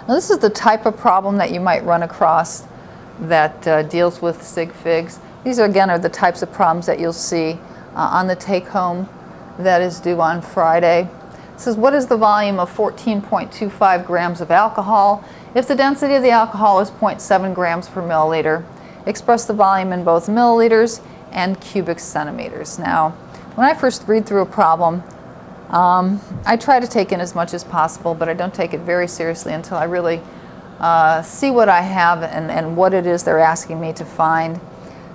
Now this is the type of problem that you might run across that deals with sig figs. These are, again, are the types of problems that you'll see on the take-home that is due on Friday. It says, what is the volume of 14.25 grams of alcohol? If the density of the alcohol is 0.7 grams per milliliter, express the volume in both milliliters and cubic centimeters. Now, when I first read through a problem, I try to take in as much as possible, but I don't take it very seriously until I really see what I have and what it is they're asking me to find.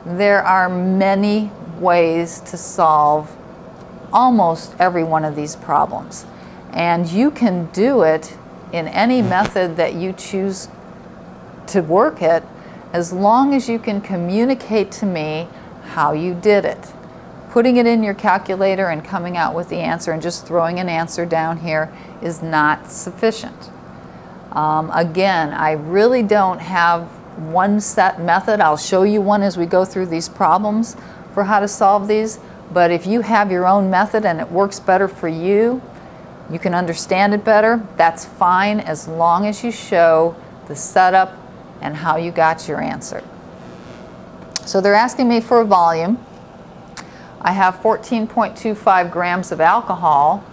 There are many ways to solve almost every one of these problems. And you can do it in any method that you choose to work it, as long as you can communicate to me how you did it. Putting it in your calculator and coming out with the answer and just throwing an answer down here is not sufficient. Again, I really don't have one set method. I'll show you one as we go through these problems for how to solve these. But if you have your own method and it works better for you, you can understand it better, that's fine, as long as you show the setup and how you got your answer. So they're asking me for a volume. I have 14.25 grams of alcohol,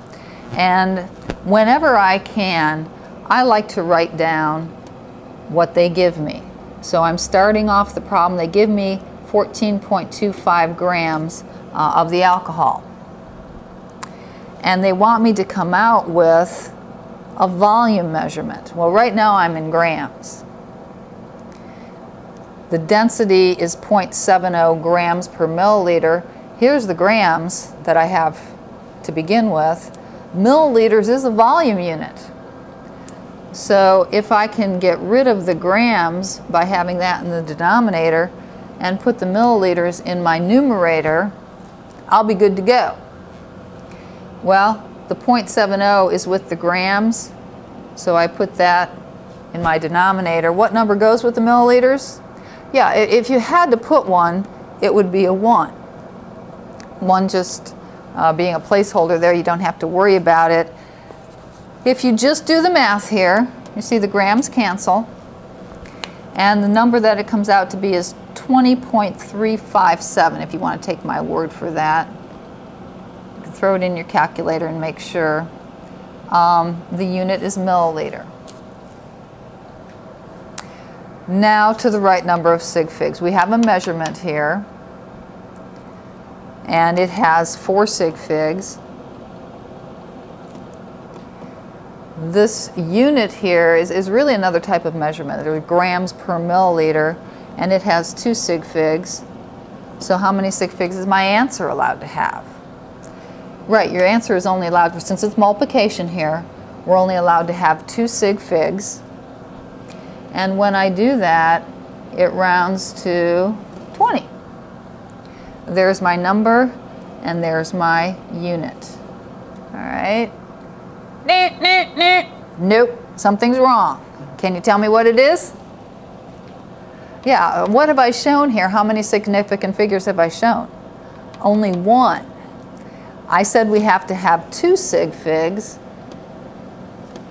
and whenever I can, I like to write down what they give me. So I'm starting off the problem. They give me 14.25 grams of the alcohol. And they want me to come out with a volume measurement. Well, right now I'm in grams. The density is 0.70 grams per milliliter. Here's the grams that I have to begin with. Milliliters is a volume unit. So if I can get rid of the grams by having that in the denominator and put the milliliters in my numerator, I'll be good to go. Well, the 0.70 is with the grams, so I put that in my denominator. What number goes with the milliliters? Yeah, if you had to put one, it would be a 1. 1 just being a placeholder there, you don't have to worry about it. If you just do the math here, you see the grams cancel, and the number that it comes out to be is 20.357, if you want to take my word for that. You can throw it in your calculator and make sure. The unit is milliliter. Now to the right number of sig figs. We have a measurement here, and it has 4 sig figs. This unit here is really another type of measurement. There are grams per milliliter, and it has 2 sig figs. So how many sig figs is my answer allowed to have? Right, your answer is only allowed, since it's multiplication here, we're only allowed to have 2 sig figs. And when I do that, it rounds to 20. There's my number, and there's my unit. All right. Nope, something's wrong. Can you tell me what it is? Yeah, what have I shown here? How many significant figures have I shown? Only 1. I said we have to have 2 sig figs.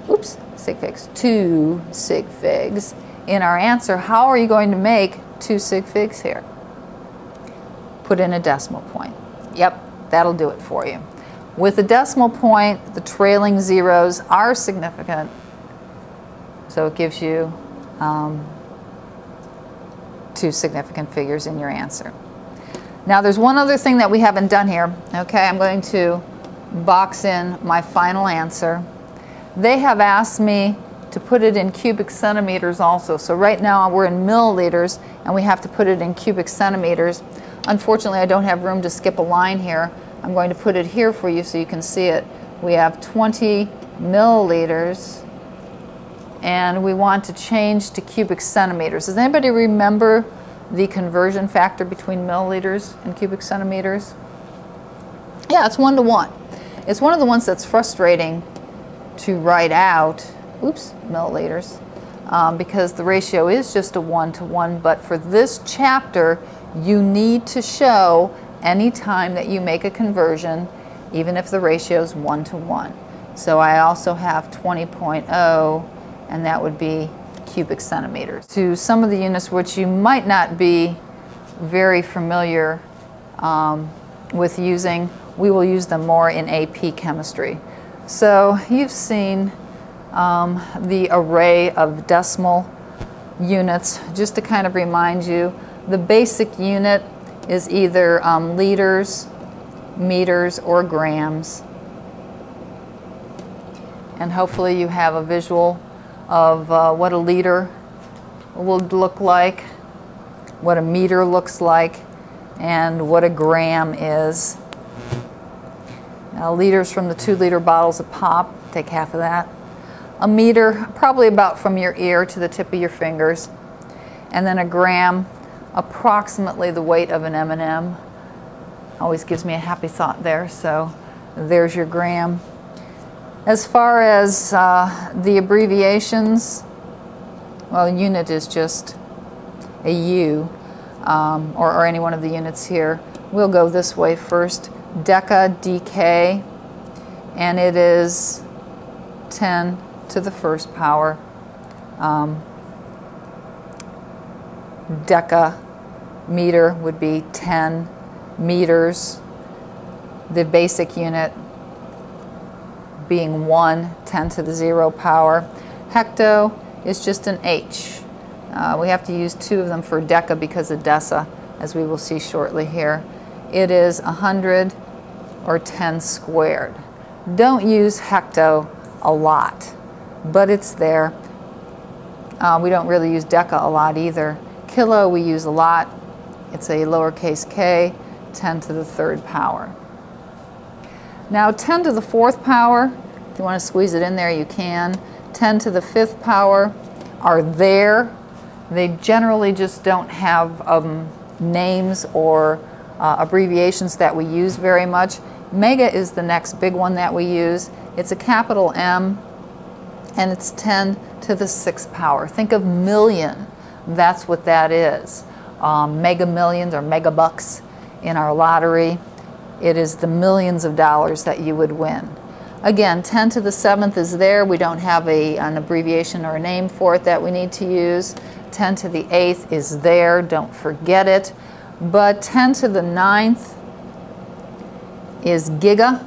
Oops, sig figs. 2 sig figs in our answer. How are you going to make 2 sig figs here? Put in a decimal point. Yep, that'll do it for you. With the decimal point, the trailing zeros are significant, so it gives you 2 significant figures in your answer. Now there's one other thing that we haven't done here. Okay, I'm going to box in my final answer. They have asked me to put it in cubic centimeters also. So right now we're in milliliters, and we have to put it in cubic centimeters. Unfortunately, I don't have room to skip a line here. I'm going to put it here for you so you can see it. We have 20 milliliters, and we want to change to cubic centimeters. Does anybody remember the conversion factor between milliliters and cubic centimeters? Yeah, it's 1 to 1. It's one of the ones that's frustrating to write out, oops, milliliters, because the ratio is just a 1 to 1, but for this chapter, you need to show any time that you make a conversion, even if the ratio is 1 to 1. So I also have 20.0, and that would be cubic centimeters. To some of the units which you might not be very familiar with using, we will use them more in AP chemistry. So you've seen the array of decimal units. Just to kind of remind you, the basic unit is either liters, meters, or grams. And hopefully you have a visual of what a liter would look like, what a meter looks like, and what a gram is. Now, liters from the 2-liter bottles of pop, take half of that. A meter, probably about from your ear to the tip of your fingers. And then a gram, approximately the weight of an M&M. Always gives me a happy thought there, so there's your gram. As far as the abbreviations, well, unit is just a U, or any one of the units here. We'll go this way first. Deca, DK, and it is 10 to the first power. Deca meter would be 10 meters. The basic unit being 1, 10 to the 0 power. Hecto is just an H. We have to use 2 of them for deca because of deci, as we will see shortly here. It is 100 or 10 squared. Don't use hecto a lot, but it's there. We don't really use deca a lot either. Kilo we use a lot. It's a lowercase k, 10 to the 3rd power. Now 10 to the 4th power, if you want to squeeze it in there, you can. 10 to the 5th power are there. They generally just don't have names or abbreviations that we use very much. Mega is the next big one that we use. It's a capital M, and it's 10 to the 6th power. Think of million. That's what that is. Mega millions or mega bucks in our lottery. It is the millions of dollars that you would win. Again, 10 to the 7th is there. We don't have an abbreviation or a name for it that we need to use. 10 to the 8th is there. Don't forget it. But 10 to the 9th is giga.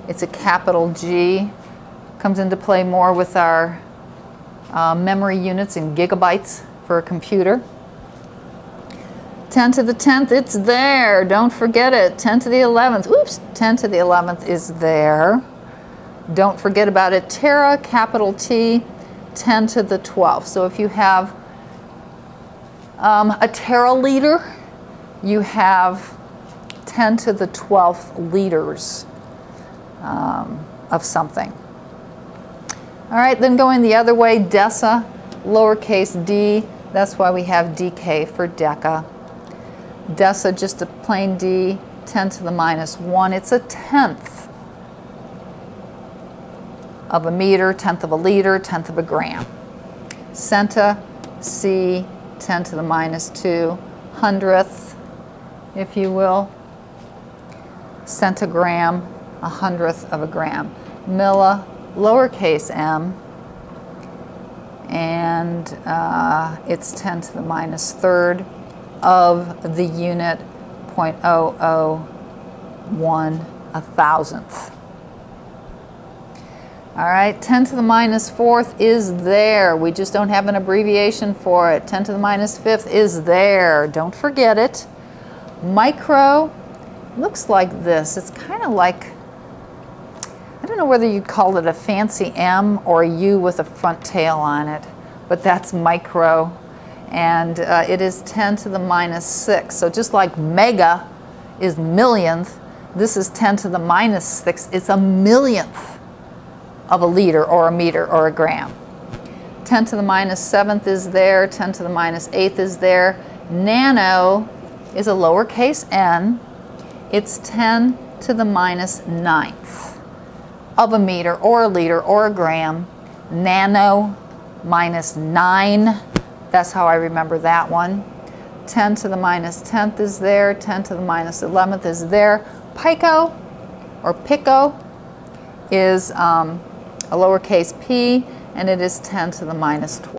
It's a capital G. Comes into play more with our memory units in gigabytes for a computer. 10 to the 10th, it's there. Don't forget it. 10 to the 11th, oops, 10 to the 11th is there. Don't forget about it. Tera, capital T, 10 to the 12th. So if you have a teraliter, you have 10 to the 12th liters of something. All right, then going the other way, deca, lowercase d, that's why we have dk for deca. Deca, just a plain d, 10 to the minus 1. It's a tenth of a meter, tenth of a liter, tenth of a gram. Centa, c, 10 to the minus 2, hundredth, if you will. Centigram, a hundredth of a gram. Milli, lowercase m, and it's 10 to the minus 3rd of the unit 0.001 a thousandth. All right, 10 to the minus 4th is there. We just don't have an abbreviation for it. 10 to the minus 5th is there. Don't forget it. Micro looks like this. It's kind of like, I don't know whether you'd call it a fancy M or a U with a front tail on it, but that's micro. And it is 10 to the minus 6. So just like mega is millionth, this is 10 to the minus 6. It's a millionth of a liter or a meter or a gram. 10 to the minus 7th is there. 10 to the minus 8th is there. Nano is a lowercase n. It's 10 to the minus 9th of a meter or a liter or a gram. Nano minus 9. That's how I remember that one. 10 to the minus 10th is there. 10 to the minus 11th is there. Pico or pico is a lowercase p, and it is 10 to the minus 12.